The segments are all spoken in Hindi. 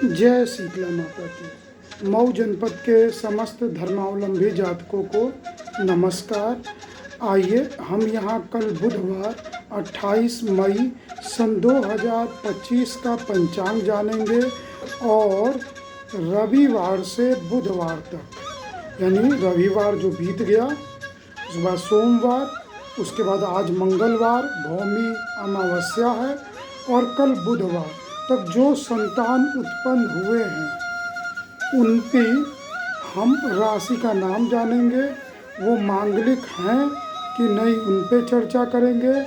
जय शीतला माता की। मऊ जनपद के समस्त धर्मावलंबी जातकों को नमस्कार। आइए हम यहाँ कल बुधवार 28 मई सन 2025 का पंचांग जानेंगे और रविवार से बुधवार तक, यानी रविवार जो बीत गया, उसके बाद सोमवार, उसके बाद आज मंगलवार भौमी अमावस्या है और कल बुधवार तक जो संतान उत्पन्न हुए हैं उनकी हम राशि का नाम जानेंगे। वो मांगलिक हैं कि नहीं उन पे चर्चा करेंगे।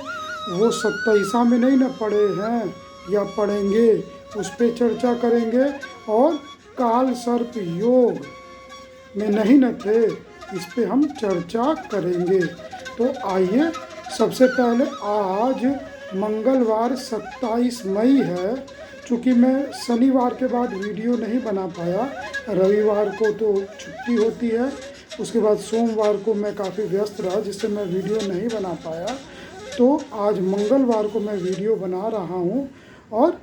वो 27 में नहीं न पढ़े हैं या पढ़ेंगे, उस पे चर्चा करेंगे। और काल सर्प योग में नहीं न थे, इस पे हम चर्चा करेंगे। तो आइए, सबसे पहले आज मंगलवार 27 मई है। चूँकि मैं शनिवार के बाद वीडियो नहीं बना पाया, रविवार को तो छुट्टी होती है, उसके बाद सोमवार को मैं काफ़ी व्यस्त रहा जिससे मैं वीडियो नहीं बना पाया। तो आज मंगलवार को मैं वीडियो बना रहा हूँ और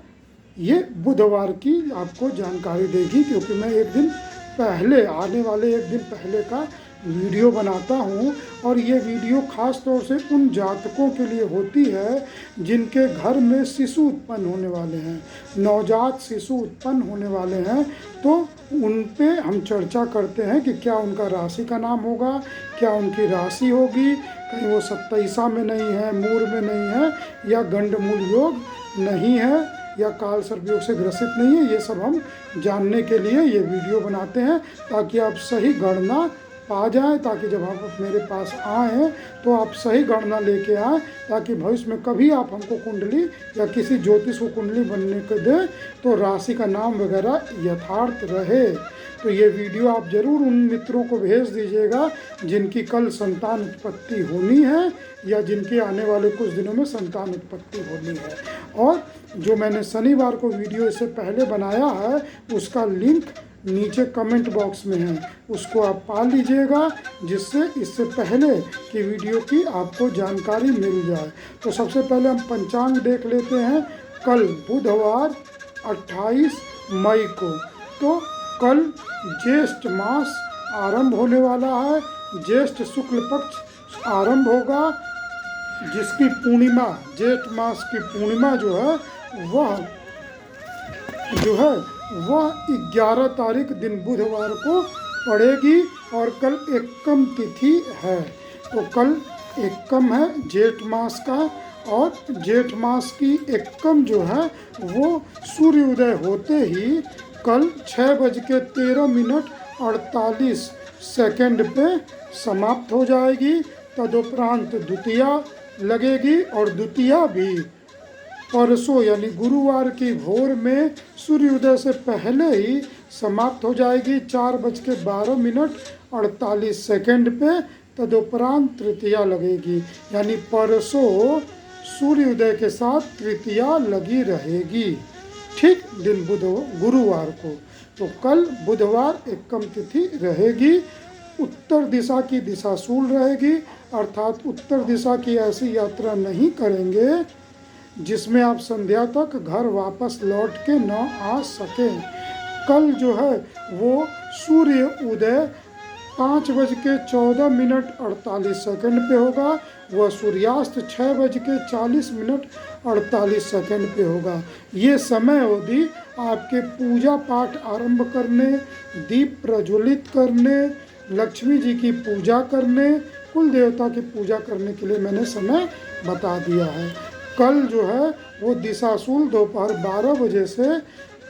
ये बुधवार की आपको जानकारी देगी, क्योंकि मैं एक दिन पहले, आने वाले एक दिन पहले का वीडियो बनाता हूँ। और ये वीडियो ख़ास तौर से उन जातकों के लिए होती है जिनके घर में शिशु उत्पन्न होने वाले हैं, नवजात शिशु उत्पन्न होने वाले हैं। तो उन पे हम चर्चा करते हैं कि क्या उनका राशि का नाम होगा, क्या उनकी राशि होगी, कहीं वो 27 में नहीं है, मूर में नहीं है, या गंडमूल योग नहीं है, या काल सर्प योग से ग्रसित नहीं है। ये सब हम जानने के लिए ये वीडियो बनाते हैं ताकि आप सही गणना पा जाए, ताकि जब आप मेरे पास आएँ तो आप सही गणना लेके आएँ, ताकि भविष्य में कभी आप हमको कुंडली या किसी ज्योतिष को कुंडली बनने को दे तो राशि का नाम वगैरह यथार्थ रहे। तो ये वीडियो आप ज़रूर उन मित्रों को भेज दीजिएगा जिनकी कल संतान उत्पत्ति होनी है या जिनके आने वाले कुछ दिनों में संतान उत्पत्ति होनी है। और जो मैंने शनिवार को वीडियो इससे पहले बनाया है उसका लिंक नीचे कमेंट बॉक्स में है, उसको आप पा लीजिएगा, जिससे इससे पहले की वीडियो की आपको जानकारी मिल जाए। तो सबसे पहले हम पंचांग देख लेते हैं कल बुधवार 28 मई को। तो कल ज्येष्ठ मास आरंभ होने वाला है, ज्येष्ठ शुक्ल पक्ष आरंभ होगा, जिसकी पूर्णिमा, जेठ मास की पूर्णिमा जो है वह 11 तारीख दिन बुधवार को पड़ेगी और कल एकम तिथि है। तो कल एकम है जेठ मास का, और जेठ मास की एकम जो है वो सूर्योदय होते ही कल 6:13 48 पे समाप्त हो जाएगी। तदुपरांत द्वितीया लगेगी और द्वितीया भी परसों यानी गुरुवार की भोर में सूर्योदय से पहले ही समाप्त हो जाएगी 4:12 48 पे। तदुपरांत तृतीया लगेगी, यानी परसों सूर्योदय के साथ तृतीया लगी रहेगी, ठीक दिन गुरुवार को। तो कल बुधवार एकम तिथि रहेगी। उत्तर दिशा की दिशाशूल रहेगी, अर्थात उत्तर दिशा की ऐसी यात्रा नहीं करेंगे जिसमें आप संध्या तक घर वापस लौट के न आ सकें। कल जो है वो सूर्य उदय 5:14 48 पे होगा, वह सूर्यास्त 6:40 48 पे होगा। ये समय अवधि आपके पूजा पाठ आरंभ करने, दीप प्रज्वलित करने, लक्ष्मी जी की पूजा करने, कुल देवता की पूजा करने के लिए मैंने समय बता दिया है। कल जो है वो दिशाशूल दोपहर 12 बजे से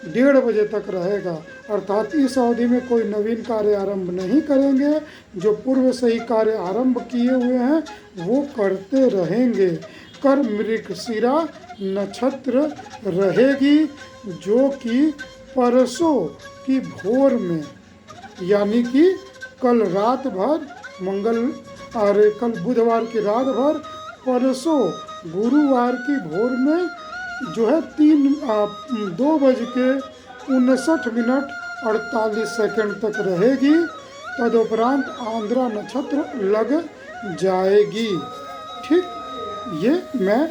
1:30 बजे तक रहेगा, अर्थात इस अवधि में कोई नवीन कार्य आरंभ नहीं करेंगे। जो पूर्व से ही कार्य आरंभ किए हुए हैं वो करते रहेंगे। कर मृगशिरा नक्षत्र रहेगी, जो कि परसों की भोर में, यानी कि कल रात भर कल बुधवार की रात भर, परसों गुरुवार की भोर में जो है 2:59 48 तक रहेगी। तदुपरांत आंध्रा नक्षत्र लग जाएगी। ठीक, ये मैं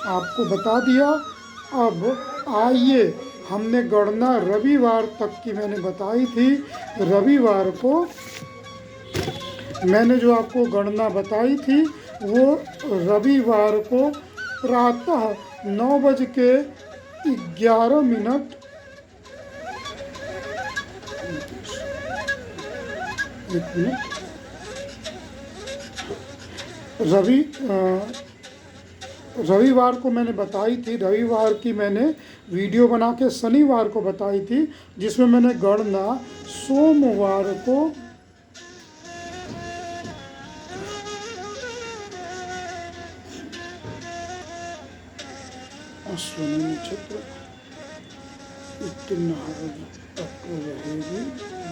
आपको बता दिया। अब आइए हमने गणना रविवार तक की मैंने बताई थी। रविवार को मैंने जो आपको गणना बताई थी वो रविवार को प्रातः 9:11। एक मिनट। रविवार को मैंने बताई थी, रविवार की मैंने वीडियो बना के शनिवार को बताई थी, जिसमें मैंने गणना सोमवार को अश्विनी नक्षत्र रहेगी,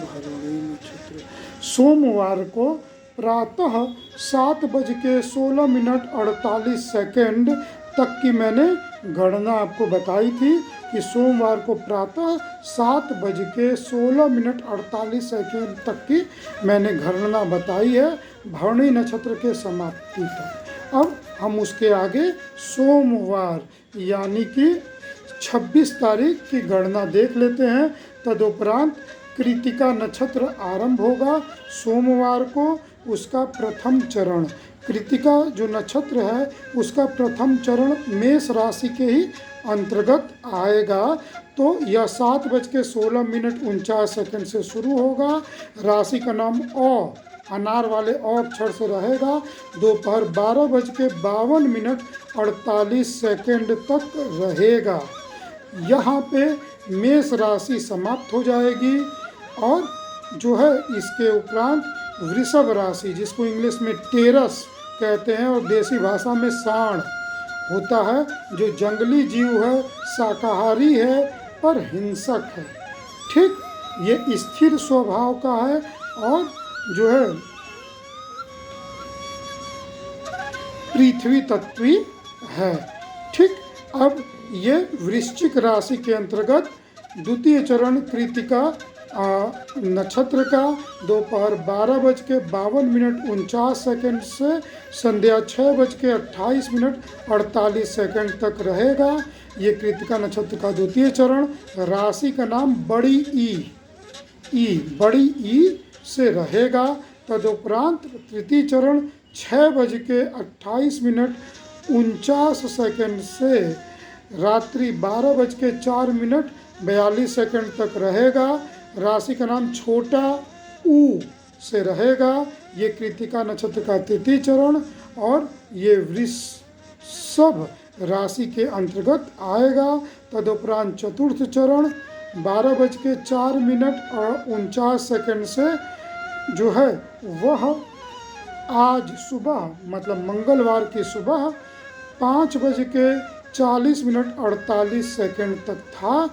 भरणी नक्षत्र सोमवार को प्रातः 7:16 तक की मैंने गणना आपको बताई थी कि सोमवार को प्रातः 7:16 तक की मैंने गणना बताई है भरणी नक्षत्र के समाप्ति तक। अब हम उसके आगे सोमवार यानी कि 26 तारीख की गणना देख लेते हैं। तदुपरांत कृतिका नक्षत्र आरंभ होगा सोमवार को। उसका प्रथम चरण, कृतिका जो नक्षत्र है उसका प्रथम चरण मेष राशि के ही अंतर्गत आएगा। तो यह 7:16 से शुरू होगा। राशि का नाम अनार वाले अक्षर से रहेगा। दोपहर 12:52 तक रहेगा। यहाँ पे मेष राशि समाप्त हो जाएगी और जो है इसके उपरांत वृषभ राशि, जिसको इंग्लिश में टेरस कहते हैं और देसी भाषा में सांड होता है, जो जंगली जीव है, शाकाहारी है पर हिंसक है। ठीक, ये स्थिर स्वभाव का है और जो है पृथ्वी तत्वी है। ठीक, अब ये वृश्चिक राशि के अंतर्गत द्वितीय चरण कृतिका नक्षत्र का दोपहर 12:52 से संध्या 6:28 तक रहेगा। ये कृतिका नक्षत्र का द्वितीय चरण। राशि का नाम बड़ी ई से रहेगा। तदुपरांत तृतीय चरण 6:28 से रात्रि 12:04 तक रहेगा। राशि का नाम छोटा ऊ से रहेगा। ये कृतिका नक्षत्र का तृतीय चरण और ये वृषभ राशि के अंतर्गत आएगा। तदुपरांत चतुर्थ चरण 12:04 से जो है वह आज सुबह मतलब मंगलवार की सुबह 5:40 तक था।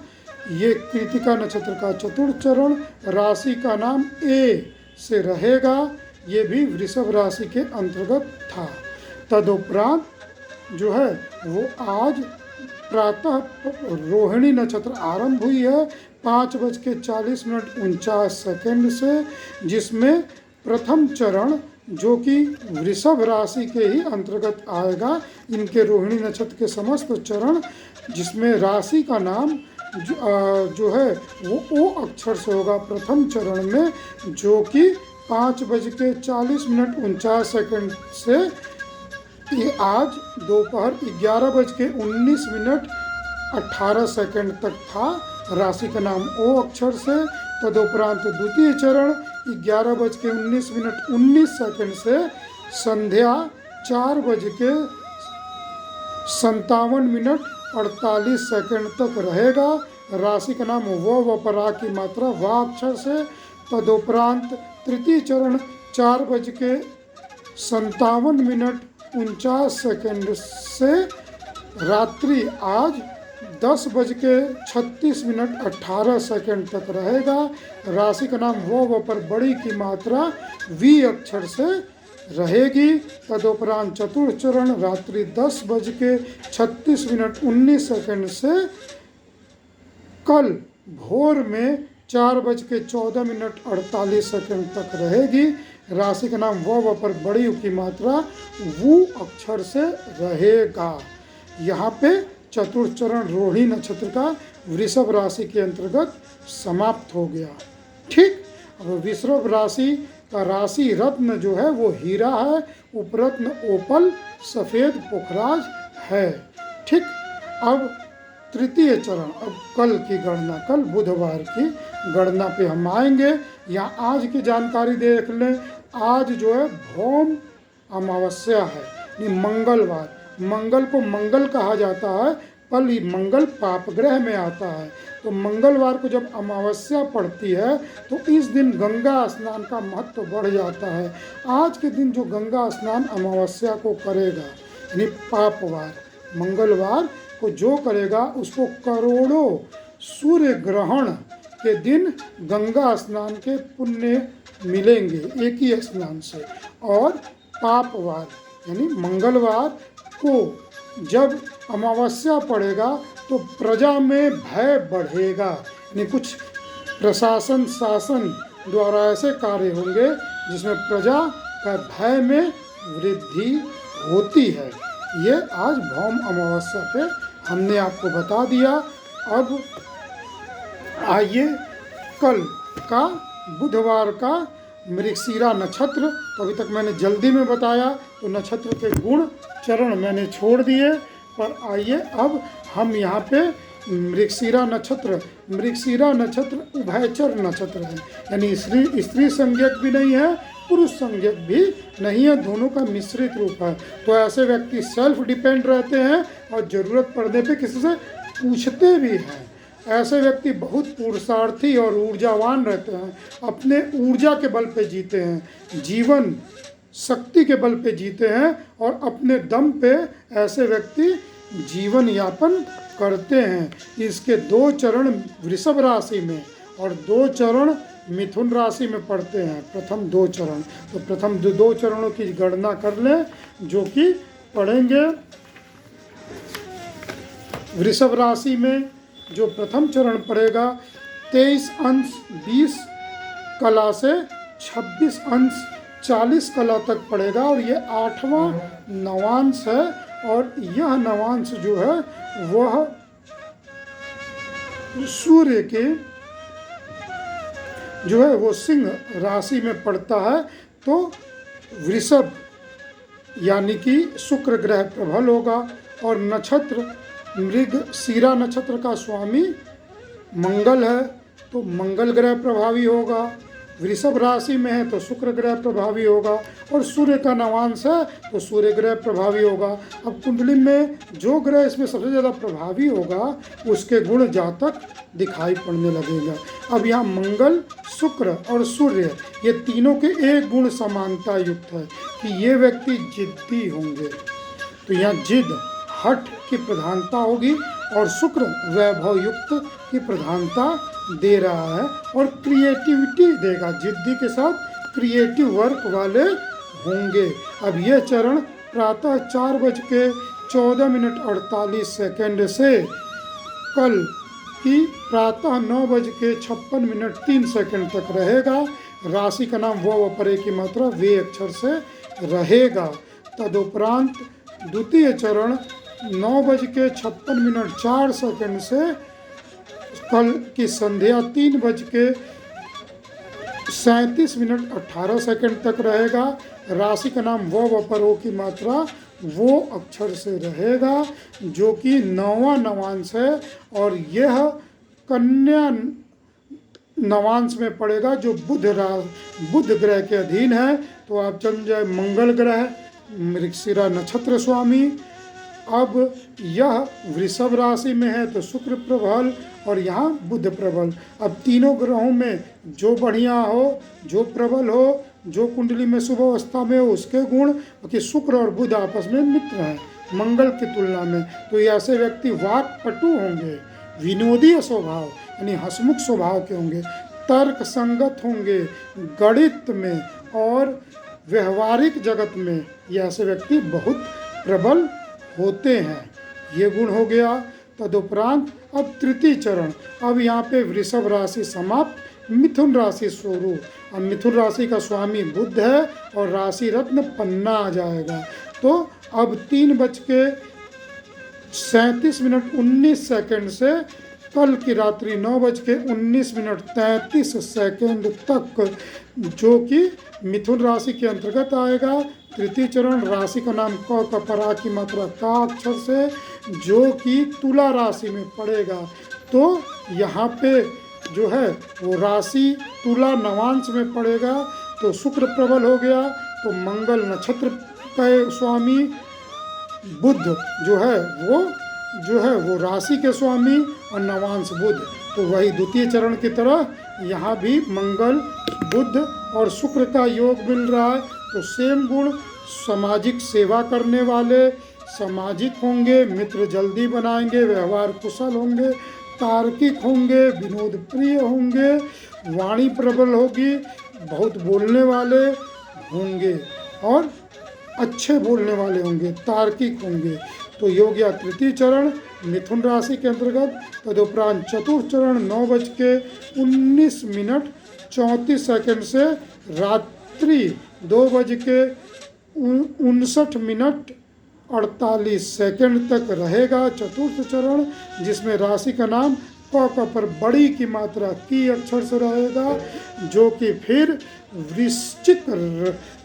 ये कृतिका नक्षत्र का चतुर्थ चरण। राशि का नाम ए से रहेगा। ये भी वृषभ राशि के अंतर्गत था। तदुपरांत जो है वो आज प्रातः रोहिणी नक्षत्र आरंभ हुई है 5:40 से, जिसमें प्रथम चरण जो कि वृषभ राशि के ही अंतर्गत आएगा। इनके रोहिणी नक्षत्र के समस्त चरण, जिसमें राशि का नाम जो है वो ओ अक्षर से होगा प्रथम चरण में, जो कि 5:40 से आज दोपहर 11:19 तक था। राशि का नाम ओ अक्षर से। तदुपरांत द्वितीय चरण 11:19 से संध्या 4:57 तक रहेगा। राशि का नाम व परा की मात्रा वा अक्षर से। तदुपरांत तृतीय चरण 4:57 से रात्रि आज 10:36 तक रहेगा। राशि का नाम व पर बड़ी की मात्रा वी अक्षर से रहेगी। तदुपरांत चतुर्थ चरण रात्रि 10:36 से कल भोर में 4:14 तक रहेगी। राशि का नाम व पर बड़ी की मात्रा वु अक्षर से रहेगा। यहाँ पे चतुर्थ चरण रोहिणी नक्षत्र का वृषभ राशि के अंतर्गत समाप्त हो गया। ठीक, अब वृषभ राशि का राशि रत्न जो है वो हीरा है, उपरत्न ओपल सफ़ेद पुखराज है। ठीक, अब तृतीय चरण, अब कल की गणना, कल बुधवार की गणना पे हम आएंगे। यहाँ आज की जानकारी देख लें। आज जो है भौम अमावस्या है, ये मंगलवार, मंगल को मंगल कहा जाता है, पर मंगल पाप ग्रह में आता है। तो मंगलवार को जब अमावस्या पड़ती है तो इस दिन गंगा स्नान का महत्व बढ़ जाता है। आज के दिन जो गंगा स्नान अमावस्या को करेगा, यानी पापवार मंगलवार को जो करेगा उसको करोड़ों सूर्य ग्रहण के दिन गंगा स्नान के पुण्य मिलेंगे एक ही स्नान से। और पापवार यानी मंगलवार को जब अमावस्या पड़ेगा तो प्रजा में भय बढ़ेगा, यानी कुछ प्रशासन शासन द्वारा ऐसे कार्य होंगे जिसमें प्रजा का भय में वृद्धि होती है। ये आज भौम अमावस्या पे हमने आपको बता दिया। अब आइए कल का बुधवार का मृगशिरा नक्षत्र, तो अभी तक मैंने जल्दी में बताया तो नक्षत्र के गुण चरण मैंने छोड़ दिए, पर आइए अब हम यहाँ पे मृगशिरा नक्षत्र उभयचर नक्षत्र है, यानी स्त्री संज्ञक भी नहीं है, पुरुष संज्ञक भी नहीं है, दोनों का मिश्रित रूप है। तो ऐसे व्यक्ति सेल्फ डिपेंड रहते हैं और ज़रूरत पड़ने पे किसी से पूछते भी हैं। ऐसे व्यक्ति बहुत पुरुषार्थी और ऊर्जावान रहते हैं, अपने ऊर्जा के बल पे जीते हैं, जीवन शक्ति के बल पे जीते हैं और अपने दम पे ऐसे व्यक्ति जीवन यापन करते हैं। इसके 2 चरण वृषभ राशि में और 2 चरण मिथुन राशि में पड़ते हैं। प्रथम 2 चरण, तो प्रथम 2 चरणों की गणना कर लें, जो कि पढ़ेंगे। वृषभ राशि में जो प्रथम चरण पड़ेगा 23 अंश 20 कला से 26 अंश 40 कला तक पड़ेगा और ये 8वां नवांश है। और यह नवांश जो है वह सूर्य के जो है वो सिंह राशि में पड़ता है। तो वृषभ यानी कि शुक्र ग्रह प्रबल होगा और नक्षत्र मृगशिरा नक्षत्र का स्वामी मंगल है, तो मंगल ग्रह प्रभावी होगा। वृषभ राशि में है तो शुक्र ग्रह प्रभावी होगा और सूर्य का नवांश है तो सूर्य ग्रह प्रभावी होगा। अब कुंडली में जो ग्रह इसमें सबसे ज़्यादा प्रभावी होगा उसके गुण जातक दिखाई पड़ने लगेगा। अब यहाँ मंगल, शुक्र और सूर्य ये तीनों के एक गुण समानता युक्त है कि ये व्यक्ति जिद्दी होंगे। तो यहाँ जिद हठ की प्रधानता होगी और शुक्र वैभव युक्त की प्रधानता दे रहा है और क्रिएटिविटी देगा, जिद्दी के साथ क्रिएटिव वर्क वाले होंगे। अब यह चरण प्रातः 4:14:48 से कल की प्रातः 9:56:03 तक रहेगा। राशि का नाम वो परे की मात्रा वे अक्षर से रहेगा। तदुपरांत द्वितीय चरण 9:56:04 से कल की संध्या 3:37:18 तक रहेगा। राशि का नाम वो परो की मात्रा वो अक्षर से रहेगा, जो कि 9वां नवांश है और यह कन्या नवांश में पड़ेगा जो बुध ग्रह के अधीन है। तो आप चल जाए मंगल ग्रह मृगशिरा नक्षत्र स्वामी। अब यह वृषभ राशि में है तो शुक्र प्रबल और यहाँ बुध प्रबल। अब तीनों ग्रहों में जो बढ़िया हो, जो प्रबल हो, जो कुंडली में शुभ अवस्था में हो उसके गुण, कि शुक्र और बुध आपस में मित्र हैं मंगल की तुलना में। तो ये ऐसे व्यक्ति वाक्पटु होंगे, विनोदी स्वभाव यानी हंसमुख स्वभाव के होंगे, तर्क संगत होंगे, गणित में और व्यवहारिक जगत में ये ऐसे व्यक्ति बहुत प्रबल होते हैं। ये गुण हो गया। तदुपरांत अब तृतीय चरण, अब यहाँ पे वृषभ राशि समाप्त, मिथुन राशि शुरू। अब मिथुन राशि का स्वामी बुध है और राशि रत्न पन्ना आ जाएगा। तो अब 3:37:19 से कल की रात्रि 9:19 तक, जो कि मिथुन राशि के अंतर्गत आएगा। तृतीय चरण राशि का नाम क कपरा की मात्रा का अक्षर से, जो कि तुला राशि में पड़ेगा। तो यहाँ पे जो है वो राशि तुला नवांश में पड़ेगा। तो शुक्र प्रबल हो गया, तो मंगल नक्षत्र के स्वामी, बुध जो है वो राशि के स्वामी और नवांश बुध। तो वही द्वितीय चरण की तरह यहाँ भी मंगल, बुध और शुक्र का योग मिल रहा है। तो सेम गुण, सामाजिक सेवा करने वाले, सामाजिक होंगे, मित्र जल्दी बनाएंगे, व्यवहार कुशल होंगे, तार्किक होंगे, विनोद प्रिय होंगे, वाणी प्रबल होगी, बहुत बोलने वाले होंगे और अच्छे बोलने वाले होंगे, तार्किक होंगे। तो योग या तृतीय चरण मिथुन राशि के अंतर्गत। तदुपरांत चतुर्थ चरण 9:19 से रात्रि 2:59 तक रहेगा चतुर्थ चरण, जिसमें राशि का नाम क पर बड़ी की मात्रा की अक्षर से रहेगा, जो कि फिर वृश्चिक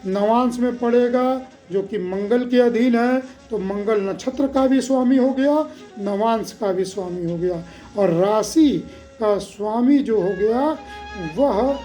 नवांश में पड़ेगा, जो कि मंगल के अधीन है। तो मंगल नक्षत्र का भी स्वामी हो गया, नवांश का भी स्वामी हो गया, और राशि का स्वामी जो हो गया वह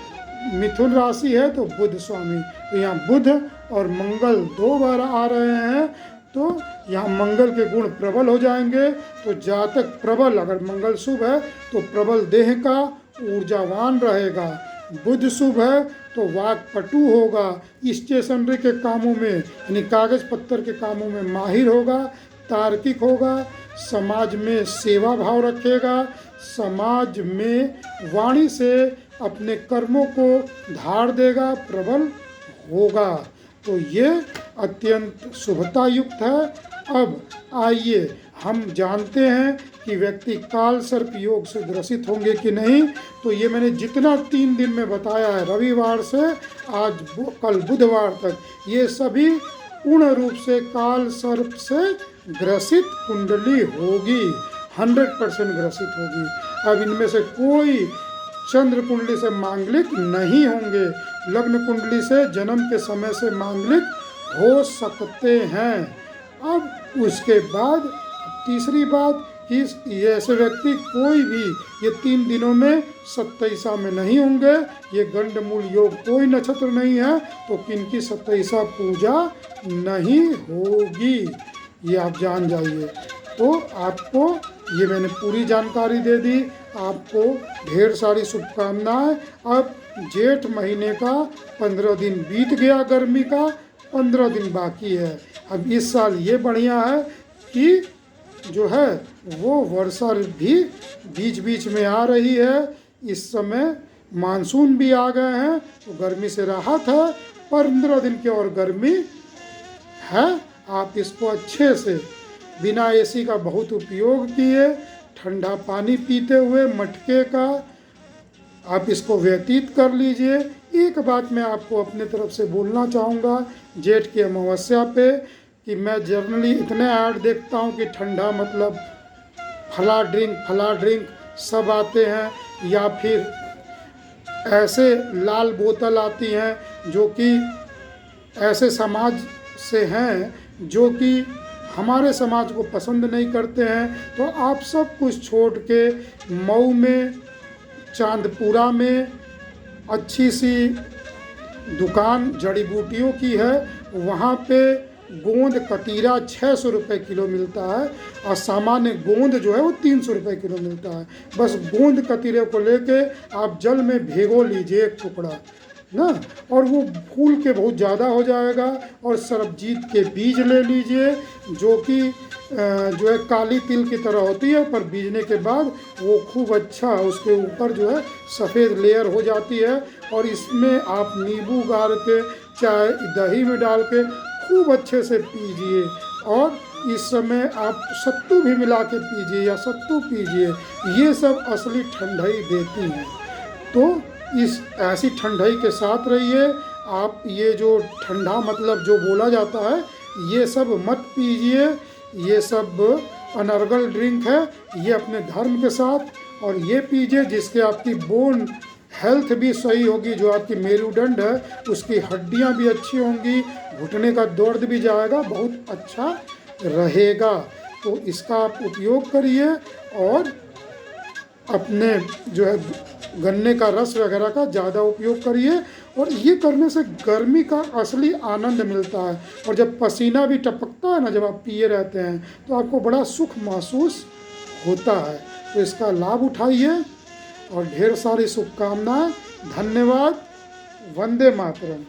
मिथुन राशि है, तो बुध स्वामी। तो यहाँ बुध और मंगल 2 बार आ रहे हैं, तो यहाँ मंगल के गुण प्रबल हो जाएंगे। तो जातक प्रबल, अगर मंगल शुभ है तो प्रबल देह का, ऊर्जावान रहेगा। बुध शुभ है तो वाक्पटु होगा, स्टेशनरी के कामों में यानी कागज पत्तर के कामों में माहिर होगा, तार्किक होगा, समाज में सेवा भाव रखेगा, समाज में वाणी से अपने कर्मों को धार देगा, प्रबल होगा। तो ये अत्यंत शुभता युक्त है। अब आइए हम जानते हैं कि व्यक्ति काल सर्प योग से ग्रसित होंगे कि नहीं। तो ये मैंने जितना 3 दिन में बताया है, रविवार से आज कल बुधवार तक, ये सभी पूर्ण रूप से काल सर्प से ग्रसित कुंडली होगी, 100% ग्रसित होगी। अब इनमें से कोई चंद्र कुंडली से मांगलिक नहीं होंगे, लग्न कुंडली से जन्म के समय से मांगलिक हो सकते हैं। अब उसके बाद तीसरी बात कि ऐसे व्यक्ति कोई भी ये 3 दिनों में 27 में नहीं होंगे। ये गंडमूल योग कोई नक्षत्र नहीं है, तो किनकी 27 पूजा नहीं होगी, ये आप जान जाइए। तो आपको ये मैंने पूरी जानकारी दे दी, आपको ढेर सारी शुभकामनाएं। अब जेठ महीने का 15 दिन बीत गया, गर्मी का 15 दिन बाकी है। अब इस साल ये बढ़िया है कि जो है वो वर्षा भी बीच बीच में आ रही है। इस समय मानसून भी आ गए हैं, तो गर्मी से राहत है। 15 दिन की और गर्मी है। आप इसको अच्छे से बिना एसी का बहुत उपयोग किए, ठंडा पानी पीते हुए मटके का आप इसको व्यतीत कर लीजिए। एक बात मैं आपको अपने तरफ से बोलना चाहूँगा जेठ की अमावस्या पे, कि मैं जनरली इतने ऐड देखता हूँ कि ठंडा मतलब फला ड्रिंक सब आते हैं, या फिर ऐसे लाल बोतल आती हैं जो कि ऐसे समाज से हैं जो कि हमारे समाज को पसंद नहीं करते हैं। तो आप सब कुछ छोड़ के मऊ में, चांदपुरा में अच्छी सी दुकान जड़ी बूटियों की है, वहाँ पे गोंद कतीरा 600 रुपये किलो मिलता है, और सामान्य गोंद जो है वो 300 रुपये किलो मिलता है। बस गोंद कतीरे को लेके आप जल में भिगो लीजिए एक टुकड़ा ना, और वो फूल के बहुत ज़्यादा हो जाएगा। और सरबजीत के बीज ले लीजिए, जो कि जो है काली तिल की तरह होती है, पर बीजने के बाद वो खूब अच्छा उसके ऊपर जो है सफ़ेद लेयर हो जाती है। और इसमें आप नींबू गाड़ के, चाहे दही में डाल के खूब अच्छे से पीजिए। और इस समय आप सत्तू भी मिला के पीजिए या सत्तू पीजिए, ये सब असली ठंडाई देती हैं। तो इस ऐसी ठंडाई के साथ रहिए आप। ये जो ठंडा मतलब जो बोला जाता है, ये सब मत पीजिए, ये सब अनर्गल ड्रिंक है। ये अपने धर्म के साथ और ये पीजिए जिसके आपकी बोन हेल्थ भी सही होगी, जो आपकी मेरुदंड है उसकी हड्डियां भी अच्छी होंगी, घुटने का दर्द भी जाएगा, बहुत अच्छा रहेगा। तो इसका आप उपयोग करिए और अपने जो है गन्ने का रस वगैरह का ज़्यादा उपयोग करिए। और ये करने से गर्मी का असली आनंद मिलता है, और जब पसीना भी टपकता है ना जब आप पिए रहते हैं तो आपको बड़ा सुख महसूस होता है। तो इसका लाभ उठाइए और ढेर सारी शुभकामनाएं। धन्यवाद। वंदे मातरम।